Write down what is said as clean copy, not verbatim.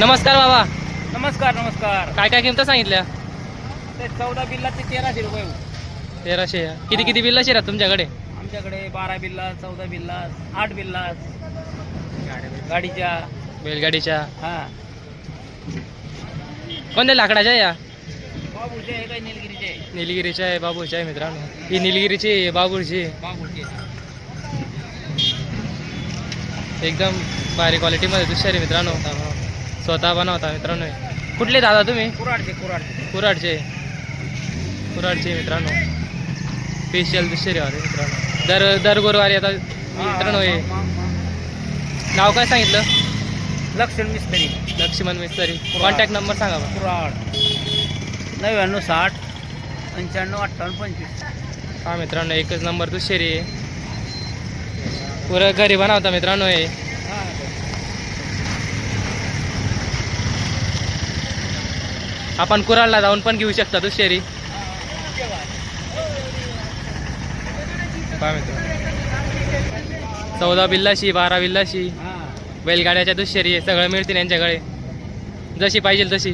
नमस्कार बाबा. नमस्कार नमस्कार. काय काय किंमत सांगितल्या? ते 14 बिल्लाचे 1300 रुपये. 1300. किती बिल्लाचे राहत तुमच्याकडे? आमच्याकडे 12 बिल्ला, 14 बिल्ला, 8 बिल्ला गाडीच्या, बैलगाडीच्या. हा कोणत्या लाकडाच्या या? बाबूचे आहे काय निलगिरीचे? निलगिरीच्या आहे, बाबूच्या आहे मित्रांनो. ही निलगिरीची आहे, बाबूची. बाबूचे एकदम भारी क्वालिटीमध्ये दुसरे मित्रांनो. स्वतः बनवता मित्रांनो. कुठले दादा तुम्ही? कुराडचे. कुराडचे मित्रांनो. स्पेशल दुसरे होते मित्रांनो. दर गुरुवारी आता मित्रांनो. हे नाव काय सांगितलं? लक्ष्मण मिस्त्री. कॉन्टॅक्ट नंबर सांगा बा. कुराड 99 60 95 58 25. हा मित्रांनो, एकच नंबर दुसरी आहे. पुरं घरी बनवता मित्रांनो. हे आपण कुराडला जाऊन पण घेऊ शकता दुसरी. पहा मित्रांनो, 14 बिल्लाशी, 12 बिल्लाशी बैलगाड्याच्या दुसरी आहे. सगळं मिळतील यांच्याकडे, जशी पाहिजे तशी.